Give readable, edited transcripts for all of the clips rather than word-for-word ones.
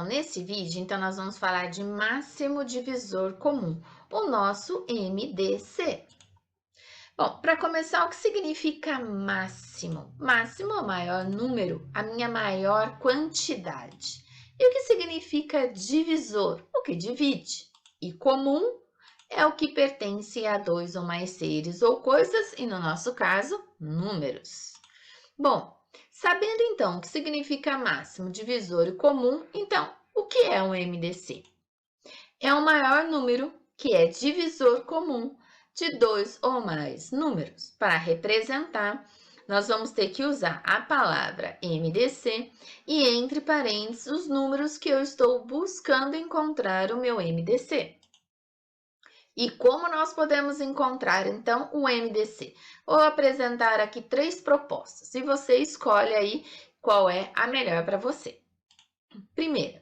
Pessoal, nesse vídeo, então, nós vamos falar de máximo divisor comum, o nosso MDC. Bom, para começar, o que significa máximo? Máximo é o maior número, a minha maior quantidade. E o que significa divisor? O que divide. E comum é o que pertence a dois ou mais seres ou coisas, e no nosso caso, números. Bom, sabendo então o que significa máximo, divisor e comum, então, o que é um MDC? É o maior número que é divisor comum de dois ou mais números. Para representar, nós vamos ter que usar a palavra MDC e entre parênteses os números que eu estou buscando encontrar o meu MDC. E como nós podemos encontrar, então, o MDC? Vou apresentar aqui três propostas e você escolhe aí qual é a melhor para você. Primeiro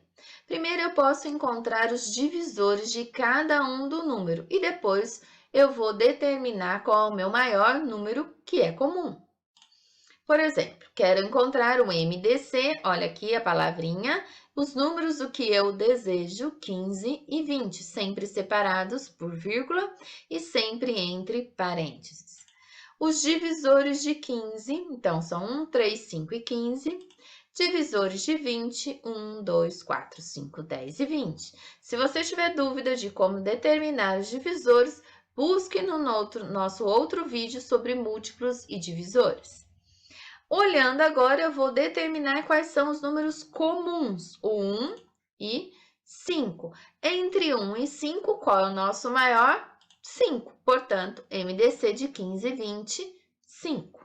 eu posso encontrar os divisores de cada um do número e depois eu vou determinar qual é o meu maior número que é comum. Por exemplo, quero encontrar um MDC, olha aqui a palavrinha, os números do que eu desejo, 15 e 20, sempre separados por vírgula e sempre entre parênteses. Os divisores de 15, então, são 1, 3, 5 e 15. Divisores de 20, 1, 2, 4, 5, 10 e 20. Se você tiver dúvida de como determinar os divisores, busque no nosso outro vídeo sobre múltiplos e divisores. Olhando agora, eu vou determinar quais são os números comuns, o 1 e 5. Entre 1 e 5, qual é o nosso maior? 5. Portanto, MDC de 15 e 20, 5.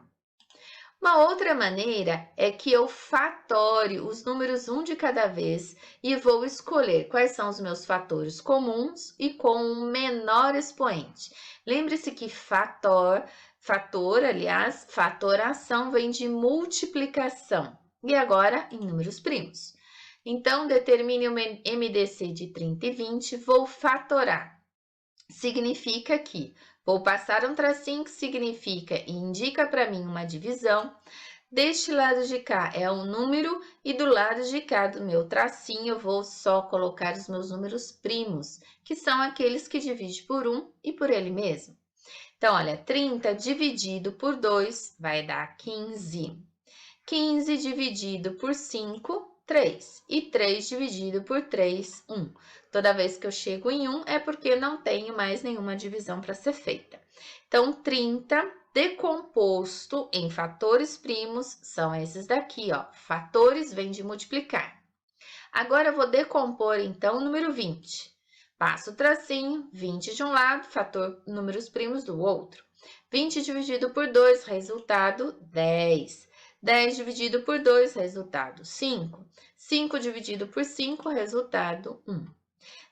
Uma outra maneira é que eu fatore os números um de cada vez e vou escolher quais são os meus fatores comuns e com um menor expoente. Lembre-se que fatoração vem de multiplicação. E agora, em números primos. Então, determine o MDC de 30 e 20, vou fatorar. Significa que vou passar um tracinho que significa e indica para mim uma divisão. Deste lado de cá é um número e do lado de cá do meu tracinho eu vou só colocar os meus números primos, que são aqueles que divide por 1 e por ele mesmo. Então, olha, 30 dividido por 2 vai dar 15. 15 dividido por 5, 3. E 3 dividido por 3, 1. Toda vez que eu chego em 1 é porque não tenho mais nenhuma divisão para ser feita. Então, 30 decomposto em fatores primos são esses daqui, ó. Fatores vem de multiplicar. Agora, eu vou decompor, então, o número 20. Passo o tracinho, 20 de um lado, fator números primos do outro. 20 dividido por 2, resultado 10. 10 dividido por 2, resultado 5. 5 dividido por 5, resultado 1.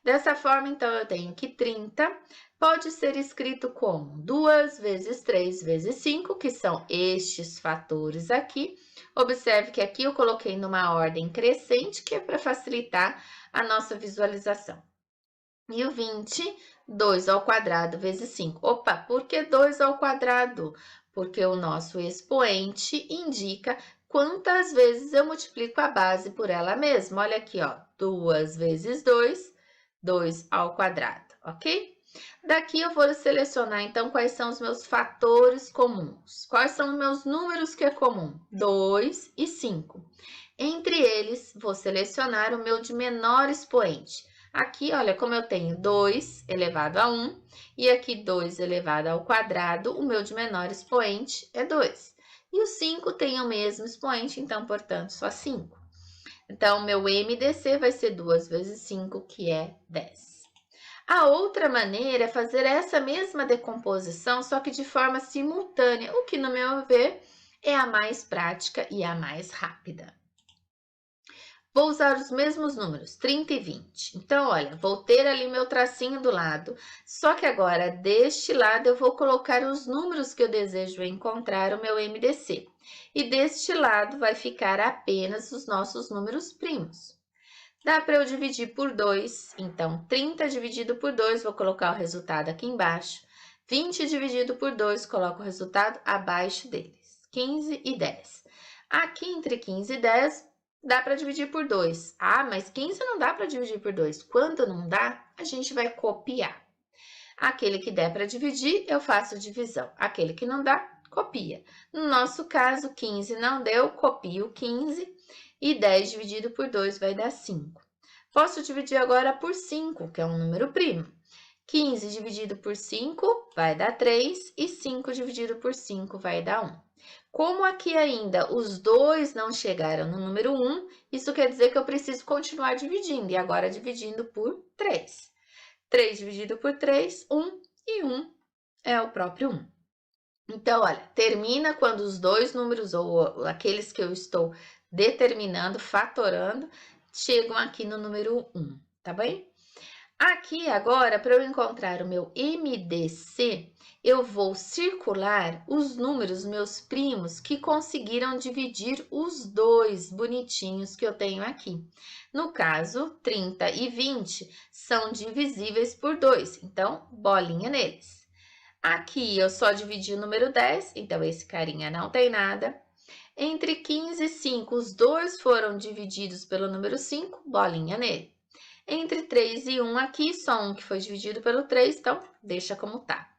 Dessa forma, então, eu tenho que 30 pode ser escrito como 2 vezes 3 vezes 5, que são estes fatores aqui. Observe que aqui eu coloquei numa ordem crescente, que é para facilitar a nossa visualização. E o 20, 2 ao quadrado vezes 5. Opa, por que 2 ao quadrado? Porque o nosso expoente indica quantas vezes eu multiplico a base por ela mesma. Olha aqui, ó, 2 vezes 2, 2 ao quadrado, ok? Daqui eu vou selecionar, então, quais são os meus fatores comuns. Quais são os meus números que é comum? 2 e 5. Entre eles, vou selecionar o meu de menor expoente. Aqui, olha, como eu tenho 2 elevado a 1 e aqui 2 elevado ao quadrado, o meu de menor expoente é 2. E o 5 tem o mesmo expoente, então, portanto, só 5. Então, o meu MDC vai ser 2 vezes 5, que é 10. A outra maneira é fazer essa mesma decomposição, só que de forma simultânea, o que, no meu ver, é a mais prática e a mais rápida. Vou usar os mesmos números, 30 e 20. Então, olha, vou ter ali meu tracinho do lado, só que agora, deste lado, eu vou colocar os números que eu desejo encontrar o meu MDC. E deste lado vai ficar apenas os nossos números primos. Dá para eu dividir por 2, então 30 dividido por 2, vou colocar o resultado aqui embaixo. 20 dividido por 2, coloco o resultado abaixo deles. 15 e 10. Aqui entre 15 e 10, dá para dividir por 2. Ah, mas 15 não dá para dividir por 2. Quando não dá, a gente vai copiar. Aquele que der para dividir, eu faço divisão. Aquele que não dá, copia. No nosso caso, 15 não deu, copio 15 e 10 dividido por 2 vai dar 5. Posso dividir agora por 5, que é um número primo. 15 dividido por 5 vai dar 3 e 5 dividido por 5 vai dar 1. Como aqui ainda os dois não chegaram no número 1, isso quer dizer que eu preciso continuar dividindo, e agora dividindo por 3. 3 dividido por 3, 1, e 1 é o próprio 1. Então, olha, termina quando os dois números, ou aqueles que eu estou determinando, fatorando, chegam aqui no número 1, tá bem? Aqui agora, para eu encontrar o meu MDC, eu vou circular os números, meus primos, que conseguiram dividir os dois bonitinhos que eu tenho aqui. No caso, 30 e 20 são divisíveis por 2, então, bolinha neles. Aqui eu só dividi o número 10, então esse carinha não tem nada. Entre 15 e 5, os dois foram divididos pelo número 5, bolinha nele. Entre 3 e 1 aqui, só um que foi dividido pelo 3, então deixa como tá.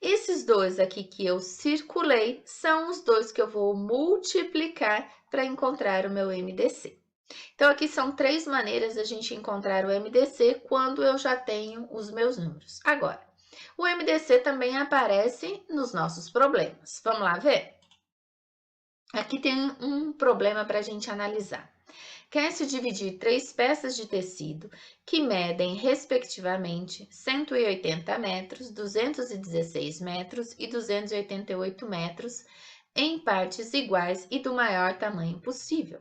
Esses dois aqui que eu circulei são os dois que eu vou multiplicar para encontrar o meu MDC. Então, aqui são 3 maneiras da gente encontrar o MDC quando eu já tenho os meus números. Agora, o MDC também aparece nos nossos problemas. Vamos lá ver? Aqui tem um problema para a gente analisar. Quer-se dividir 3 peças de tecido que medem, respectivamente, 180 metros, 216 metros e 288 metros, em partes iguais e do maior tamanho possível.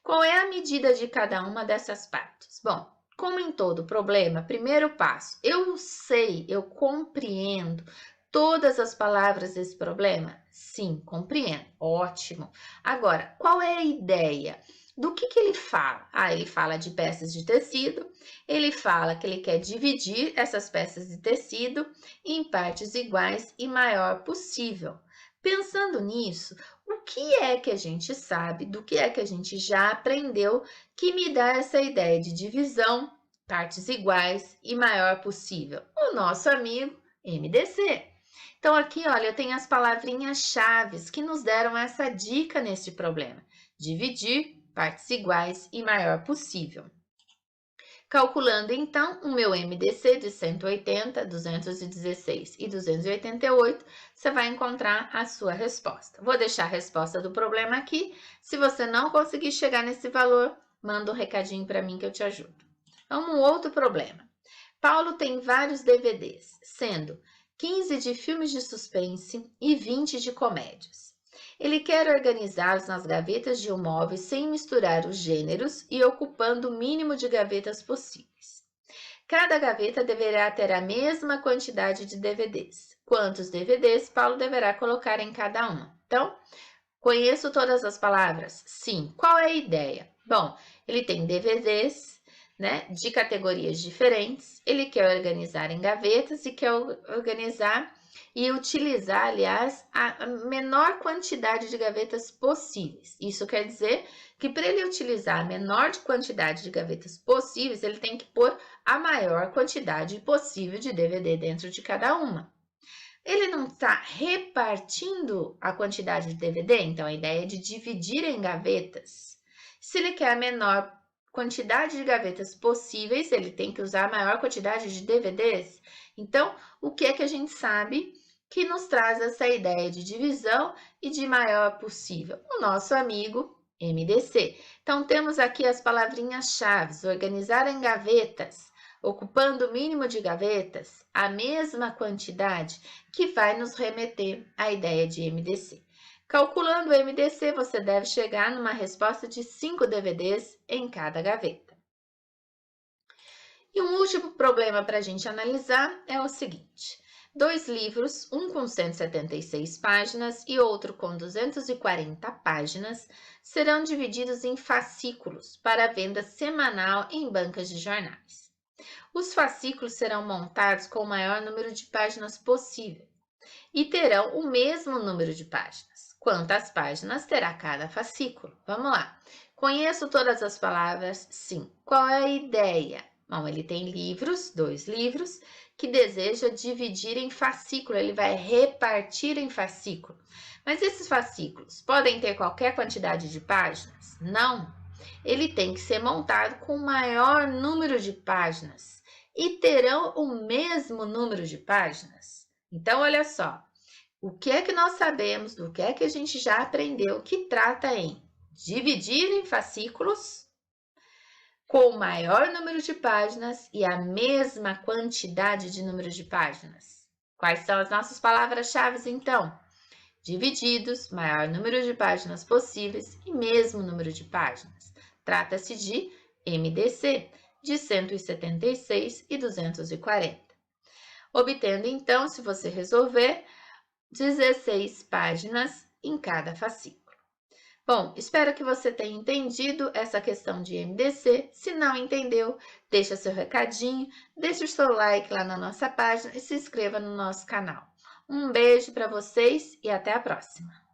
Qual é a medida de cada uma dessas partes? Bom, como em todo problema, primeiro passo, eu sei, eu compreendo todas as palavras desse problema? Sim, compreendo. Ótimo. Agora, qual é a ideia? Do que ele fala? Ah, ele fala de peças de tecido, ele fala que ele quer dividir essas peças de tecido em partes iguais e maior possível. Pensando nisso, o que é que a gente sabe, do que é que a gente já aprendeu que me dá essa ideia de divisão, partes iguais e maior possível? O nosso amigo MDC. Então, aqui, olha, eu tenho as palavrinhas-chave que nos deram essa dica neste problema. Dividir, partes iguais e maior possível. Calculando, então, o meu MDC de 180, 216 e 288, você vai encontrar a sua resposta. Vou deixar a resposta do problema aqui. Se você não conseguir chegar nesse valor, manda um recadinho para mim que eu te ajudo. Vamos um outro problema. Paulo tem vários DVDs, sendo 15 de filmes de suspense e 20 de comédias. Ele quer organizá-los nas gavetas de um móvel sem misturar os gêneros e ocupando o mínimo de gavetas possíveis. Cada gaveta deverá ter a mesma quantidade de DVDs. Quantos DVDs Paulo deverá colocar em cada uma? Então, conheço todas as palavras? Sim. Qual é a ideia? Bom, ele tem DVDs, né, de categorias diferentes, ele quer organizar em gavetas e quer organizar e utilizar, aliás, a menor quantidade de gavetas possíveis. Isso quer dizer que para ele utilizar a menor quantidade de gavetas possíveis, ele tem que pôr a maior quantidade possível de DVD dentro de cada uma. Ele não está repartindo a quantidade de DVD, então a ideia é de dividir em gavetas. Se ele quer a menor quantidade de gavetas possíveis, ele tem que usar a maior quantidade de DVDs. Então, o que é que a gente sabe que nos traz essa ideia de divisão e de maior possível? O nosso amigo MDC. Então, temos aqui as palavrinhas-chave: organizar em gavetas, ocupando o mínimo de gavetas, a mesma quantidade, que vai nos remeter à ideia de MDC. Calculando o MDC, você deve chegar numa resposta de 5 DVDs em cada gaveta. E um último problema para a gente analisar é o seguinte: 2 livros, um com 176 páginas e outro com 240 páginas, serão divididos em fascículos para venda semanal em bancas de jornais. Os fascículos serão montados com o maior número de páginas possível. e terão o mesmo número de páginas. Quantas páginas terá cada fascículo? Vamos lá. Conheço todas as palavras? Sim. Qual é a ideia? Bom, ele tem livros, 2 livros, que deseja dividir em fascículo, ele vai repartir em fascículo. Mas esses fascículos podem ter qualquer quantidade de páginas? Não. Ele tem que ser montado com o maior número de páginas e terão o mesmo número de páginas. Então, olha só, o que é que nós sabemos, do que é que a gente já aprendeu, que trata em dividir em fascículos com o maior número de páginas e a mesma quantidade de número de páginas. Quais são as nossas palavras-chave, então? Divididos, maior número de páginas possíveis e mesmo número de páginas. Trata-se de MDC, de 176 e 240. Obtendo, então, se você resolver, 16 páginas em cada fascículo. Bom, espero que você tenha entendido essa questão de MDC. Se não entendeu, deixa seu recadinho, deixa o seu like lá na nossa página e se inscreva no nosso canal. Um beijo para vocês e até a próxima!